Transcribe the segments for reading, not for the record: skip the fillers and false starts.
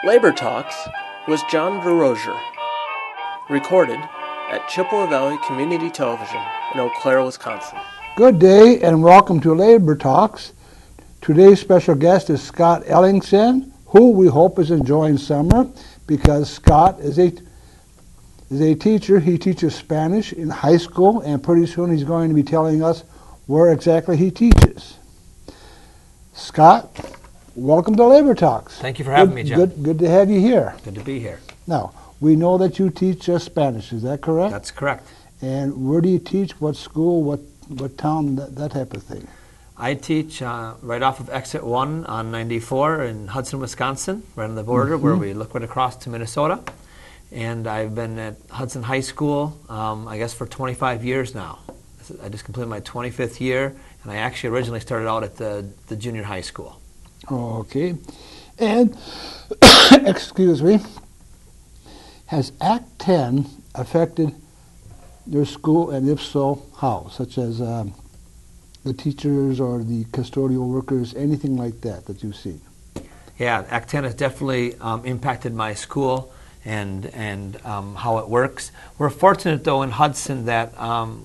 Labor Talks was John DeRozier, recorded at Chippewa Valley Community Television in Eau Claire, Wisconsin. Good day and welcome to Labor Talks. Today's special guest is Scott Ellingson, who we hope is enjoying summer because Scott is a teacher. He teaches Spanish in high school, and pretty soon he's going to be telling us where exactly he teaches. Scott, welcome to Labor Talks. Thank you for having me, John. Good to have you here. Good to be here. Now, we know that you teach Spanish. Is that correct? That's correct. And where do you teach? What school? What town? That type of thing. I teach right off of Exit 1 on 94 in Hudson, Wisconsin, right on the border where we look right across to Minnesota. And I've been at Hudson High School, I guess, for 25 years now. I just completed my 25th year, and I actually originally started out at the junior high school. Okay. And, excuse me, has Act 10 affected your school, and if so, how? Such as the teachers or the custodial workers, anything like that you've seen? Yeah, Act 10 has definitely impacted my school and how it works. We're fortunate, though, in Hudson that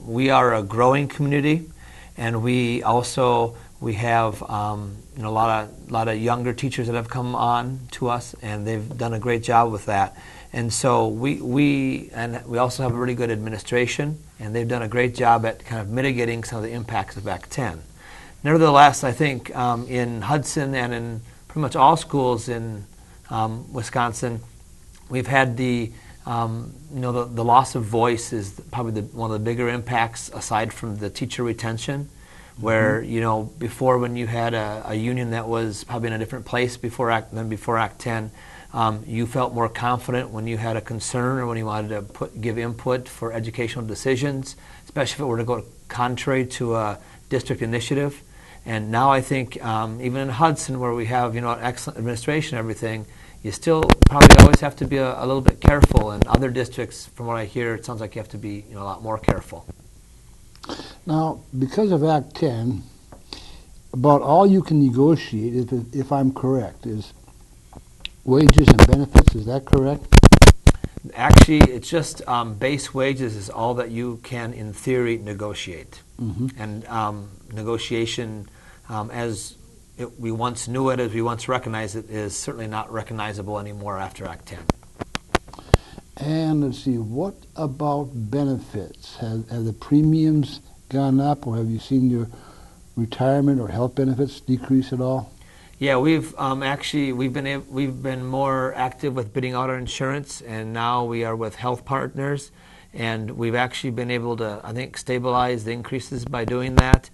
we are a growing community, and we have a lot of younger teachers that have come on to us, and they've done a great job with that. And so we also have a really good administration, and they've done a great job at kind of mitigating some of the impacts of Act 10. Nevertheless, I think in Hudson and in pretty much all schools in Wisconsin, we've had the loss of voice is probably one of the bigger impacts aside from the teacher retention. Where before, when you had a union that was probably in a different place before Act 10, you felt more confident when you had a concern or when you wanted to give input for educational decisions, especially if it were to go contrary to a district initiative. And now I think even in Hudson, where we have an excellent administration and everything, you still probably always have to be a little bit careful. In other districts, from what I hear, it sounds like you have to be a lot more careful. Now, because of Act 10, about all you can negotiate, if I'm correct, is wages and benefits. Is that correct? Actually, it's just base wages is all that you can, in theory, negotiate. And negotiation, as we once knew it, as we once recognized it, is certainly not recognizable anymore after Act 10. And let's see, what about benefits? Have the premiums gone up, or have you seen your retirement or health benefits decrease at all? Yeah, we've been more active with bidding out our insurance, and now we are with health partners, and we've actually been able to, I think, stabilize the increases by doing that.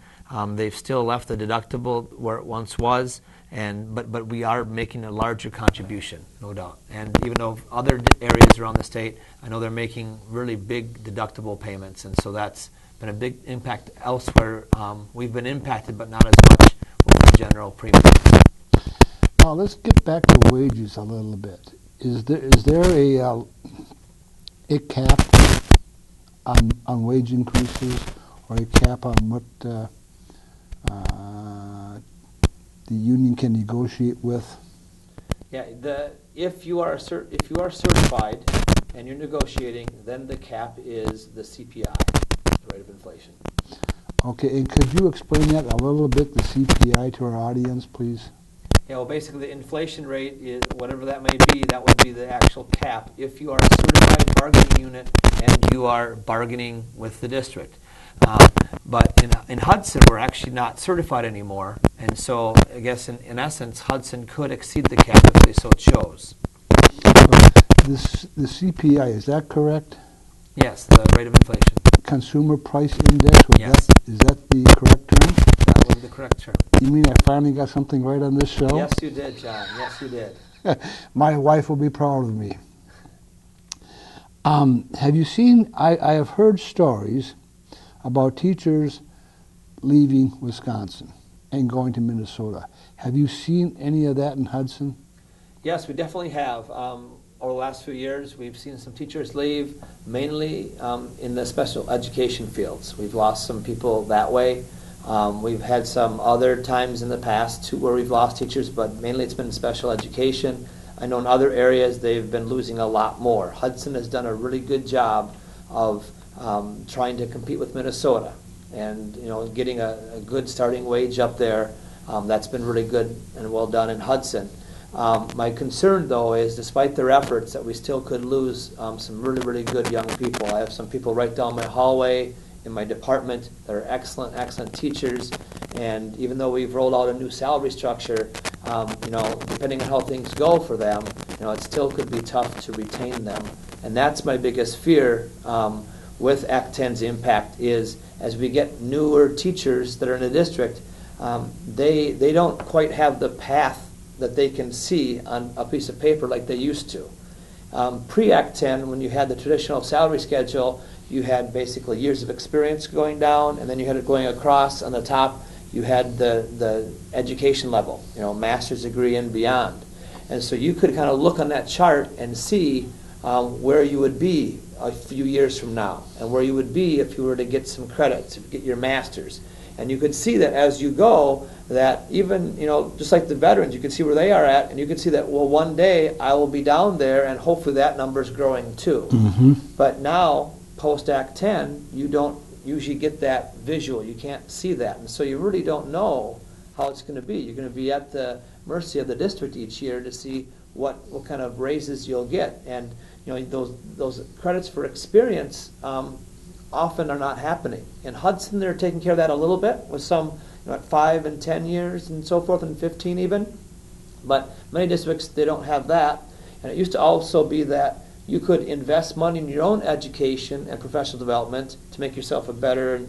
They've still left the deductible where it once was, but we are making a larger contribution, no doubt. And even though other areas around the state, I know they're making really big deductible payments, and so that's been a big impact elsewhere. We've been impacted, but not as much with the general premium. Now let's get back to wages a little bit. Is there a cap on wage increases, or a cap on what the union can negotiate with? Yeah, if you are certified and you're negotiating, then the cap is the CPI, the rate of inflation. Okay, and could you explain that a little bit, the CPI, to our audience, please? Yeah, well, basically the inflation rate is whatever that may be. That would be the actual cap if you are a certified bargaining unit and you are bargaining with the district. But in Hudson, we're actually not certified anymore, and so I guess in essence, Hudson could exceed the cap if they so chose. The CPI, is that correct? Yes, the rate of inflation. Consumer Price Index, yes. Is that the correct term? That was the correct term. You mean I finally got something right on this show? Yes, you did, John. Yes, you did. My wife will be proud of me. Have you seen, I have heard stories about teachers leaving Wisconsin and going to Minnesota. Have you seen any of that in Hudson? Yes, we definitely have. Over the last few years, we've seen some teachers leave, mainly in the special education fields. We've lost some people that way. We've had some other times in the past too where we've lost teachers, but mainly it's been special education. I know in other areas they've been losing a lot more. Hudson has done a really good job of trying to compete with Minnesota, and getting a good starting wage up there. That's been really good and well done in Hudson. My concern, though, is despite their efforts, that we still could lose some really, really good young people. I have some people right down my hallway in my department that are excellent, excellent teachers, and even though we've rolled out a new salary structure, depending on how things go for them, it still could be tough to retain them. And that's my biggest fear with Act 10's impact is as we get newer teachers that are in the district, they don't quite have the path that they can see on a piece of paper like they used to. Pre-Act 10, when you had the traditional salary schedule, you had basically years of experience going down, and then you had it going across on the top. You had the education level, master's degree and beyond. And so you could kind of look on that chart and see where you would be a few years from now, and where you would be if you were to get some credits, to get your master's. And you could see that as you go, that even, just like the veterans, you can see where they are at, and you can see that, well, one day I will be down there, and hopefully that number's growing too. Mm-hmm. But now, post-Act 10, you don't usually get that visual. You can't see that. And so you really don't know how it's going to be. You're going to be at the mercy of the district each year to see what kind of raises you'll get. And those credits for experience often are not happening. In Hudson, they're taking care of that a little bit with some at 5 and 10 years and so forth, and 15 even. But many districts, they don't have that. And it used to also be that you could invest money in your own education and professional development to make yourself a better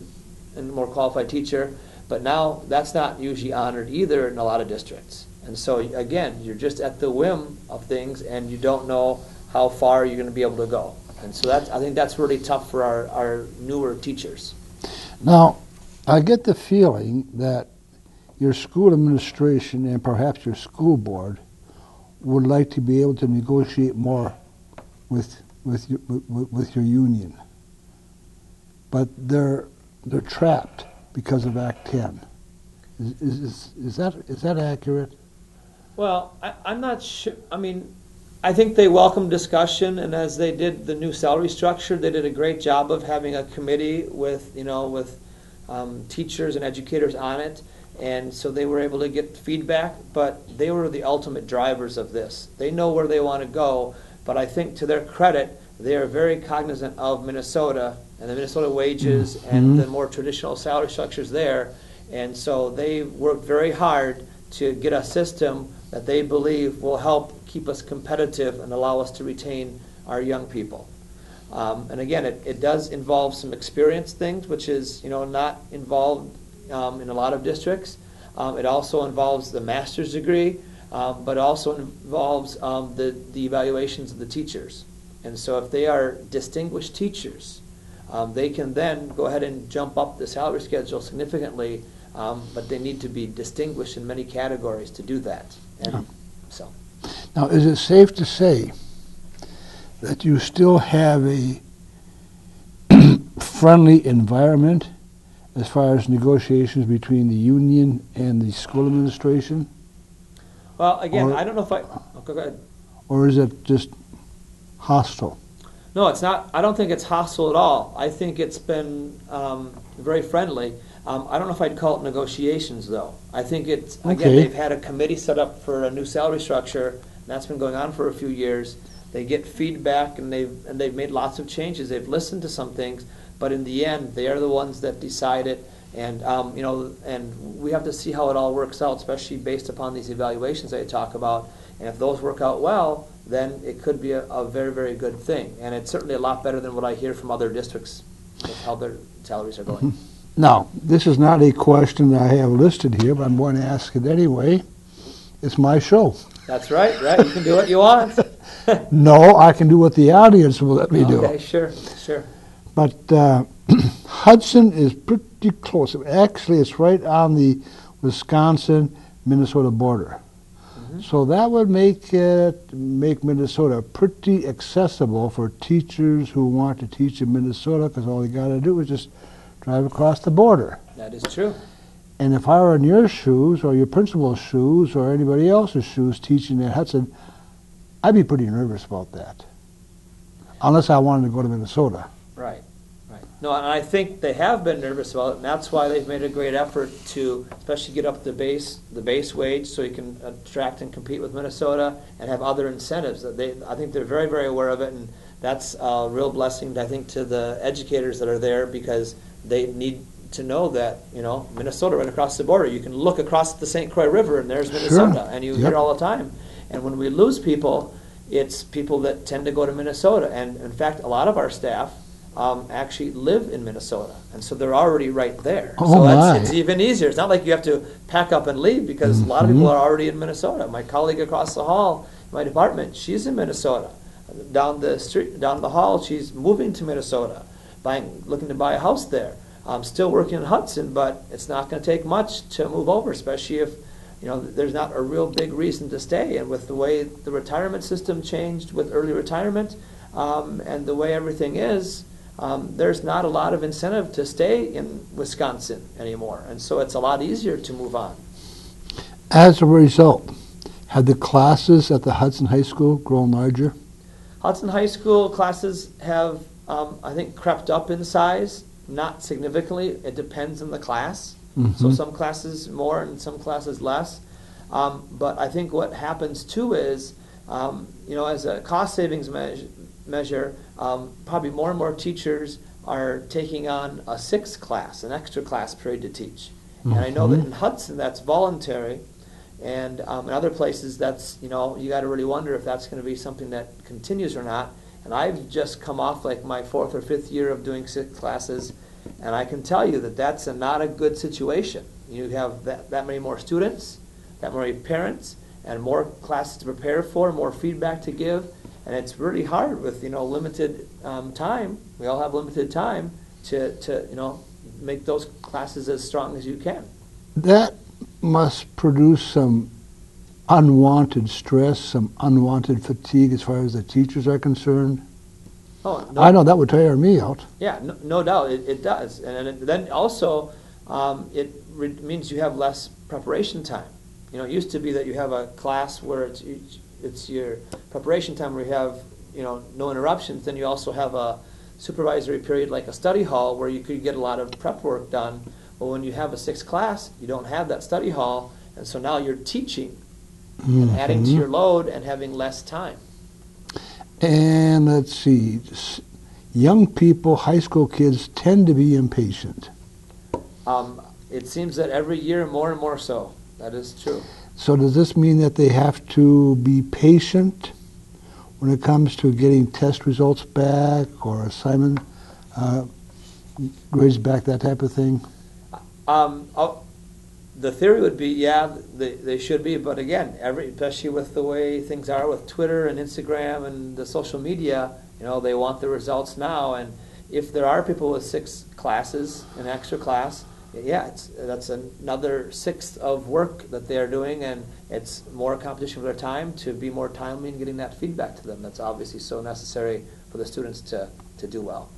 and more qualified teacher. But now that's not usually honored either in a lot of districts. And so, again, you're just at the whim of things, and you don't know how far you're going to be able to go. And so I think that's really tough for our newer teachers. Now, I get the feeling that your school administration and perhaps your school board would like to be able to negotiate more with your union, but they're trapped because of Act 10. Is that accurate? Well, I'm not sure. I mean, I think they welcome discussion, and as they did the new salary structure, they did a great job of having a committee with teachers and educators on it, and so they were able to get feedback. But they were the ultimate drivers of this. They know where they want to go, but I think to their credit, they are very cognizant of Minnesota and the Minnesota wages and the more traditional salary structures there, and so they worked very hard to get a system that they believe will help keep us competitive and allow us to retain our young people. And again, it does involve some experience things, which is not involved in a lot of districts. It also involves the master's degree, but also involves the evaluations of the teachers. And so if they are distinguished teachers, they can then go ahead and jump up the salary schedule significantly, but they need to be distinguished in many categories to do that. And so, now, is it safe to say that you still have a friendly environment as far as negotiations between the union and the school administration? Well, again, I don't know if go ahead. Or is it just hostile? No, it's not. I don't think it's hostile at all. I think it's been very friendly. I don't know if I'd call it negotiations, though. I think it's, again, they've had a committee set up for a new salary structure, and that's been going on for a few years. They get feedback, and they've made lots of changes. They've listened to some things, but in the end, they are the ones that decide it. And and we have to see how it all works out, especially based upon these evaluations that I talk about. And if those work out well, then it could be a very, very good thing. And it's certainly a lot better than what I hear from other districts with how their salaries are going. Now, this is not a question that I have listed here, but I'm going to ask it anyway. It's my show. That's right. You can do what you want. No, I can do what the audience will let me do. Okay, sure. But Hudson is pretty close. Actually, it's right on the Wisconsin-Minnesota border. Mm-hmm. So that would make Minnesota pretty accessible for teachers who want to teach in Minnesota, because all they got to do is just drive across the border. That is true. And if I were in your shoes, or your principal's shoes, or anybody else's shoes teaching at Hudson, I'd be pretty nervous about that. Unless I wanted to go to Minnesota. Right. No, and I think they have been nervous about it, and that's why they've made a great effort to especially get up the base wage so you can attract and compete with Minnesota and have other incentives. I think they're very, very aware of it, and that's a real blessing, I think, to the educators that are there, because they need to know that, Minnesota right across the border, you can look across the St. Croix River and there's Minnesota, Sure. and you Yep. hear all the time. And when we lose people, it's people that tend to go to Minnesota. And in fact, a lot of our staff actually live in Minnesota, and so they're already right there. Oh, so my. it's even easier. It's not like you have to pack up and leave, because a lot of people are already in Minnesota. My colleague across the hall, my department, she's in Minnesota. Down the street, down the hall, she's moving to Minnesota, looking to buy a house there. Still working in Hudson, but it's not going to take much to move over, especially if there's not a real big reason to stay. And with the way the retirement system changed with early retirement, and the way everything is, there's not a lot of incentive to stay in Wisconsin anymore. And so it's a lot easier to move on. As a result, have the classes at the Hudson High School grown larger? Hudson High School classes have, I think, crept up in size, not significantly. It depends on the class. So some classes more and some classes less. But I think what happens too is, as a cost savings measure, probably more and more teachers are taking on a sixth class, an extra class period to teach. And I know that in Hudson that's voluntary, and in other places that's, you got to really wonder if that's going to be something that continues or not. And I've just come off like my 4th or 5th year of doing 6 classes, and I can tell you that that's not a good situation. You have that many more students, that many parents, and more classes to prepare for, more feedback to give, and it's really hard with limited time. We all have limited time to make those classes as strong as you can. That must produce some unwanted stress, some unwanted fatigue as far as the teachers are concerned. Oh, no. I know that would tire me out. Yeah, no doubt it does. And then also it means you have less preparation time. It used to be that you have a class where it's your preparation time where you have no interruptions. Then you also have a supervisory period like a study hall where you could get a lot of prep work done. But when you have a 6th class, you don't have that study hall, and so now you're teaching and adding to your load and having less time. And let's see, young people, high school kids, tend to be impatient. It seems that every year more and more so. That is true. So does this mean that they have to be patient when it comes to getting test results back or assignment grades back, that type of thing? The theory would be, yeah, they should be, but again, especially with the way things are with Twitter and Instagram and the social media, they want the results now. And if there are people with 6 classes, an extra class, yeah, that's another 6th of work that they are doing, and it's more competition for their time to be more timely in getting that feedback to them. That's obviously so necessary for the students to do well.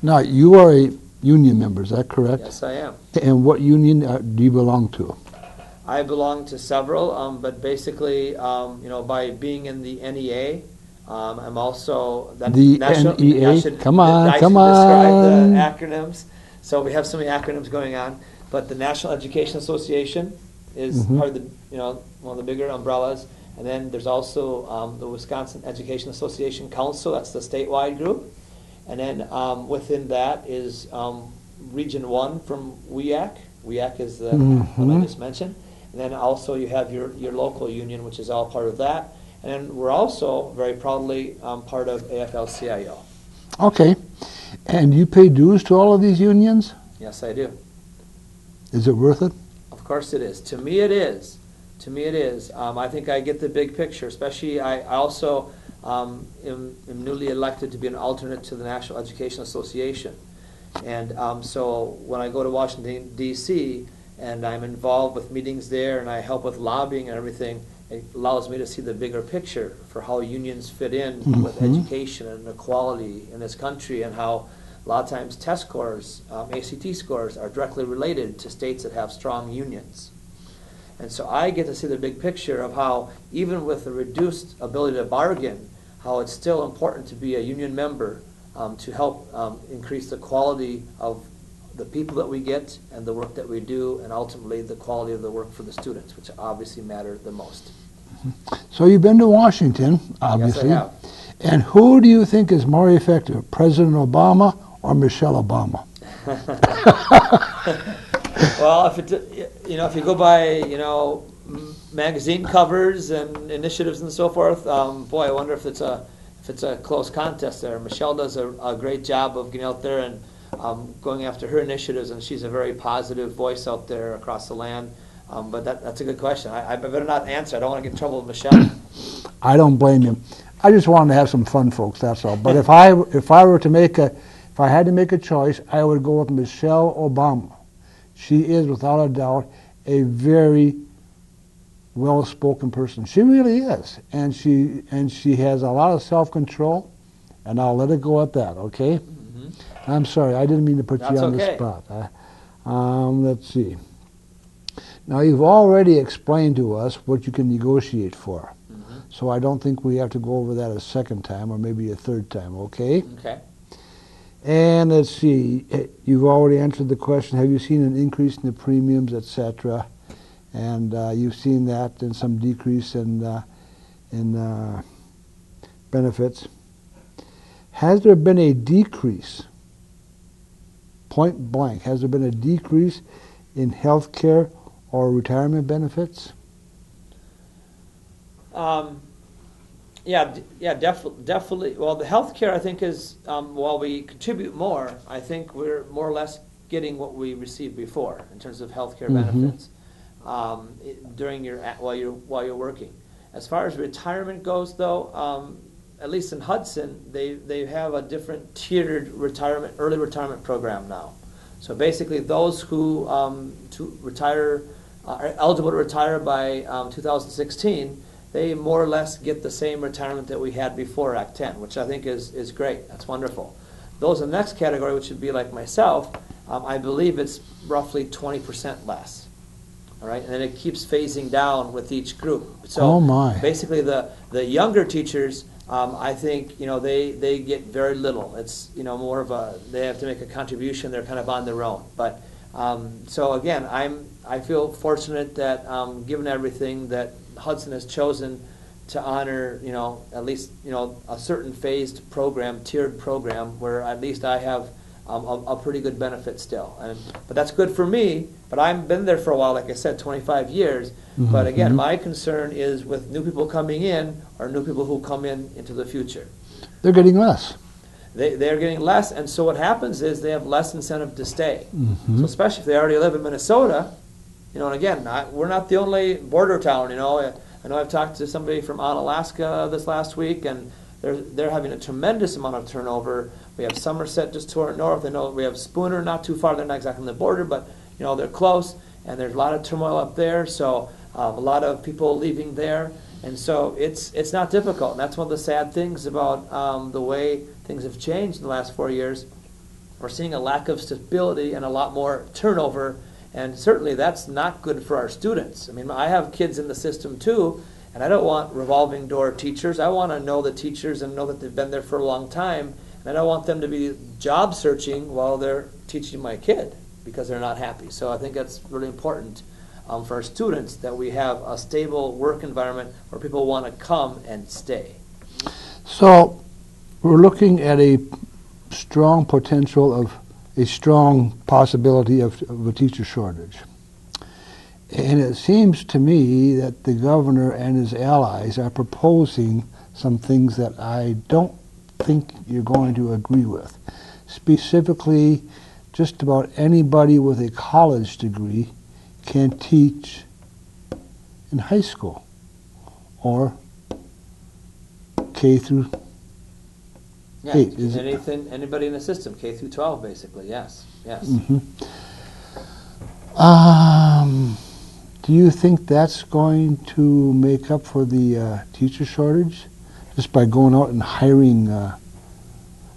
Now, you are a union member, is that correct? Yes, I am. And what union do you belong to? I belong to several, but basically, by being in the NEA, I'm also the NEA. Come on. Describe the acronyms. So we have so many acronyms going on, but the National Education Association is part of the one of the bigger umbrellas, and then there's also the Wisconsin Education Association Council. That's the statewide group, and then within that is Region 1 from WEAC. WEAC is the one I just mentioned, and then also you have your local union, which is all part of that, and then we're also very proudly part of AFL-CIO. Okay. And you pay dues to all of these unions? Yes, I do. Is it worth it? Of course it is. To me it is. I think I get the big picture, especially I also am newly elected to be an alternate to the National Education Association. And so when I go to Washington, D.C., and I'm involved with meetings there and I help with lobbying and everything, it allows me to see the bigger picture for how unions fit in with education and equality in this country, and how a lot of times test scores, ACT scores, are directly related to states that have strong unions. And so I get to see the big picture of how, even with the reduced ability to bargain, how it's still important to be a union member to help increase the quality of the people that we get and the work that we do, and ultimately the quality of the work for the students, which obviously matter the most. So you've been to Washington, obviously. Yes, I have. And who do you think is more effective, President Obama or Michelle Obama? Well, if you go by magazine covers and initiatives and so forth, boy, I wonder if it's a close contest there. Michelle does a great job of getting out there and going after her initiatives, and she's a very positive voice out there across the land. But that's a good question. I better not answer. I don't want to get in trouble with Michelle. I don't blame you. I just wanted to have some fun, folks. That's all. But if I had to make a choice, I would go with Michelle Obama. She is, without a doubt, a very well-spoken person. She really is, and she has a lot of self-control. And I'll let it go at that. Okay. Mm-hmm. I'm sorry. I didn't mean to put you on the spot. Let's see. Now, you've already explained to us what you can negotiate for. Mm-hmm. So I don't think we have to go over that a second time or maybe a third time, okay? Okay. And let's see. You've already answered the question, have you seen an increase in the premiums, etc.? And you've seen that and some decrease in benefits. Has there been a decrease, point blank, has there been a decrease in health care or retirement benefits? Definitely. Well, the health care, I think, is, while we contribute more, I think we're more or less getting what we received before in terms of health care benefits during while you're working. As far as retirement goes, though, at least in Hudson, they have a different tiered early retirement program now. So basically, those who are eligible to retire by 2016, they more or less get the same retirement that we had before Act 10, which I think is great. That's wonderful. Those in the next category, which would be like myself, I believe it's roughly 20% less. All right, and then it keeps phasing down with each group. So basically, the younger teachers, I think they get very little. It's more of they have to make a contribution. They're kind of on their own. But so again, I feel fortunate that given everything that Hudson has chosen to honor, at least a certain phased program, tiered program, where at least I have a pretty good benefit still. But that's good for me. But I've been there for a while, like I said, 25 years. Mm-hmm. But again, my concern is with new people coming in or new people who come into the future. They're getting less. They're getting less, and so what happens is they have less incentive to stay. Mm-hmm. So especially if they already live in Minnesota, and again, we're not the only border town. I know I've talked to somebody from Alaska this last week, and they're having a tremendous amount of turnover. We have Somerset just to our north. I know we have Spooner not too far. They're not exactly on the border, but they're close, and there's a lot of turmoil up there. So a lot of people leaving there, and so it's not difficult. And that's one of the sad things about the way things have changed in the last 4 years. We're seeing a lack of stability and a lot more turnover, and certainly that's not good for our students. I mean, I have kids in the system too, and I don't want revolving door teachers. I want to know the teachers and know that they've been there for a long time, and I don't want them to be job searching while they're teaching my kid because they're not happy. So I think that's really important for our students that we have a stable work environment where people want to come and stay. So we're looking at a strong possibility of a teacher shortage. And it seems to me that the governor and his allies are proposing some things that I don't think you're going to agree with. Specifically, just about anybody with a college degree can teach in high school or K through 8. Anybody in the system, K through 12, basically. Yes. Mm-hmm. Do you think that's going to make up for the teacher shortage, just by going out and hiring?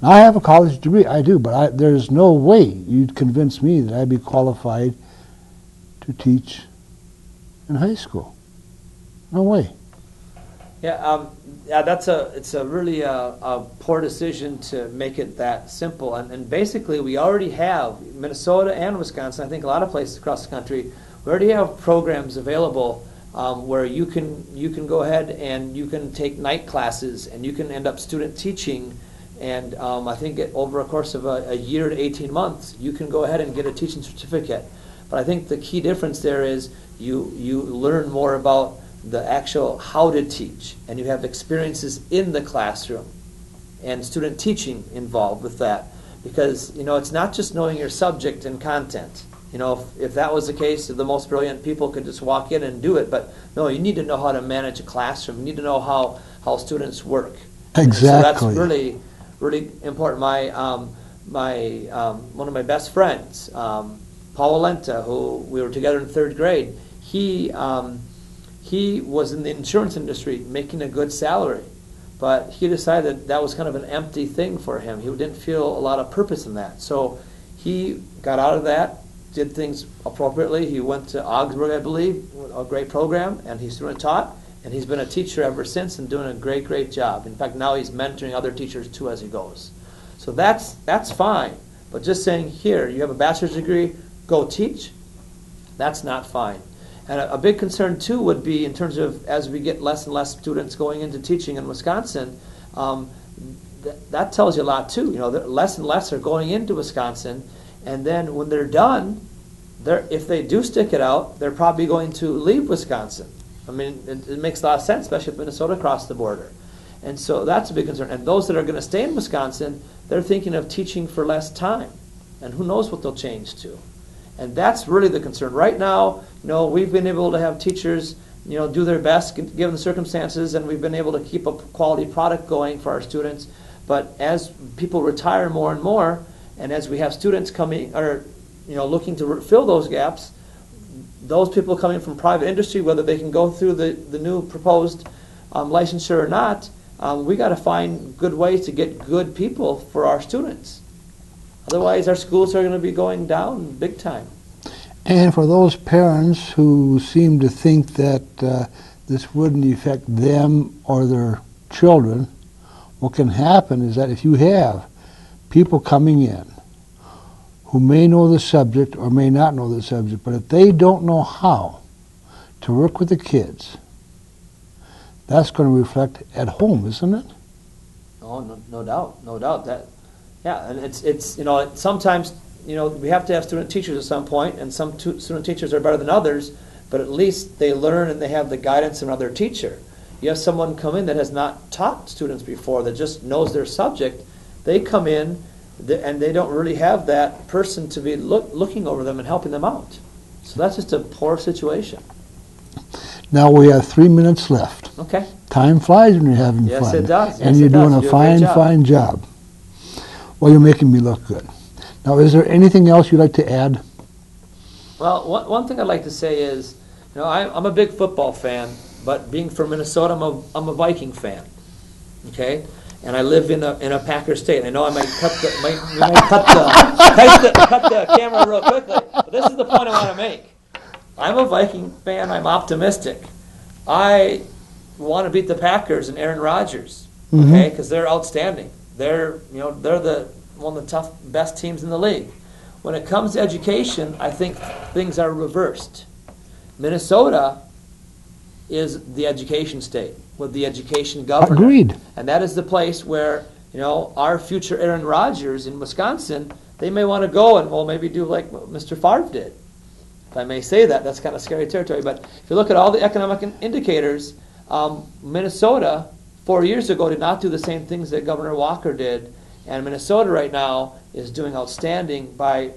I have a college degree, I do, but there's no way you'd convince me that I'd be qualified to teach in high school. No way. Yeah, it's a really a poor decision to make it that simple. And basically, we already have Minnesota and Wisconsin. I think a lot of places across the country, we already have programs available where you can go ahead and you can take night classes and you can end up student teaching. And I think over a course of a year to 18 months, you can go ahead and get a teaching certificate. But I think the key difference there is you learn more about the actual how to teach, and you have experiences in the classroom and student teaching involved with that. Because it's not just knowing your subject and content. If that was the case, the most brilliant people could just walk in and do it. But no, you need to know how to manage a classroom. You need to know how students work. Exactly. So that's really, really important. One of my best friends, Paul Alenta, who we were together in third grade, he was in the insurance industry making a good salary, but he decided that was kind of an empty thing for him. He didn't feel a lot of purpose in that. So he got out of that, did things appropriately. He went to Augsburg, I believe, a great program, and he student taught, and he's been a teacher ever since and doing a great, great job. In fact, now he's mentoring other teachers too as he goes. So that's fine. But just saying, here, you have a bachelor's degree, go teach, that's not fine. And a big concern, too, would be in terms of as we get less and less students going into teaching in Wisconsin, that tells you a lot, too. Less and less are going into Wisconsin, and then when they're done, if they do stick it out, they're probably going to leave Wisconsin. I mean, it makes a lot of sense, especially with Minnesota across the border. And so that's a big concern. And those that are going to stay in Wisconsin, they're thinking of teaching for less time. And who knows what they'll change to. And that's really the concern. Right now, we've been able to have teachers, do their best given the circumstances, and we've been able to keep a quality product going for our students. But as people retire more and more, and as we have students coming, or looking to fill those gaps, those people coming from private industry, whether they can go through the new proposed licensure or not, we got to find good ways to get good people for our students. Otherwise, our schools are going to be going down big time. And for those parents who seem to think that this wouldn't affect them or their children, what can happen is that if you have people coming in who may know the subject or may not know the subject, but if they don't know how to work with the kids, that's going to reflect at home, isn't it? Oh, no doubt. Yeah, and it's sometimes we have to have student teachers at some point, and some student teachers are better than others, but at least they learn and they have the guidance of another teacher. You have someone come in that has not taught students before, that just knows their subject. They come in and they don't really have that person to be looking over them and helping them out. So that's just a poor situation. Now we have 3 minutes left. Okay. Time flies when you're having fun. Yes, it does. And you're doing a fine job. Well, you're making me look good. Now, is there anything else you'd like to add? Well, one thing I'd like to say is, I'm a big football fan, but being from Minnesota, I'm a Viking fan. Okay, and I live in a Packer state. I know I might cut the camera real quickly, but this is the point I want to make. I'm a Viking fan. I'm optimistic. I want to beat the Packers and Aaron Rodgers. Okay, because they're outstanding. They're one of the best teams in the league. When it comes to education, I think things are reversed. Minnesota is the education state with the education governor. Agreed. And that is the place where our future Aaron Rodgers in Wisconsin, they may want to go and maybe do like Mr. Favre did. If I may say that, that's kind of scary territory. But if you look at all the economic indicators, Minnesota 4 years ago did not do the same things that Governor Walker did. And Minnesota right now is doing outstanding by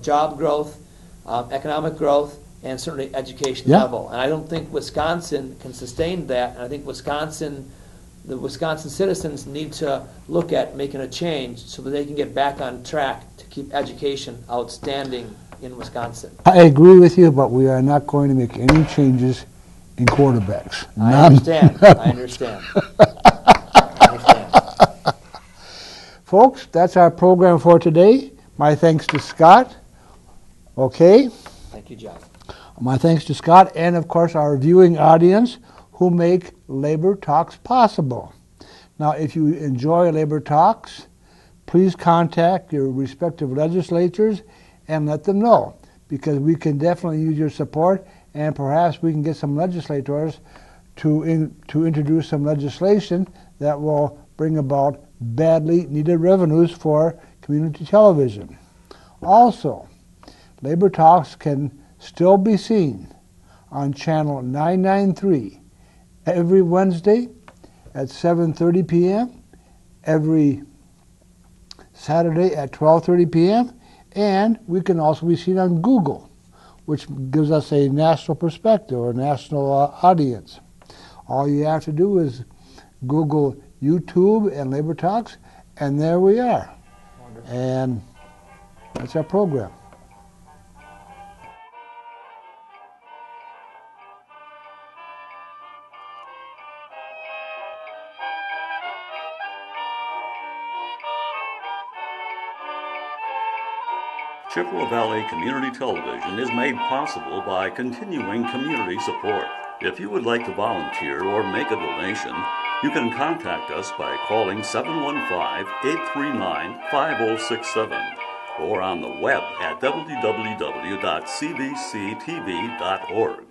job growth, economic growth, and certainly education level. And I don't think Wisconsin can sustain that. And I think the Wisconsin citizens need to look at making a change so that they can get back on track to keep education outstanding in Wisconsin. I agree with you, but we are not going to make any changes in quarterbacks. I understand. Folks, that's our program for today. My thanks to Scott. Okay. Thank you, John. My thanks to Scott and, of course, our viewing audience who make Labor Talks possible. Now, if you enjoy Labor Talks, please contact your respective legislatures and let them know, because we can definitely use your support, and perhaps we can get some legislators to introduce some legislation that will bring about badly needed revenues for community television. Also, Labor Talks can still be seen on channel 993 every Wednesday at 7:30 p.m., every Saturday at 12:30 p.m., and we can also be seen on Google, which gives us a national perspective or national audience. All you have to do is Google YouTube and Labor Talks, and there we are. Wonderful. And that's our program. Chippewa Valley Community Television is made possible by continuing community support. If you would like to volunteer or make a donation, you can contact us by calling 715-839-5067 or on the web at www.cbctv.org.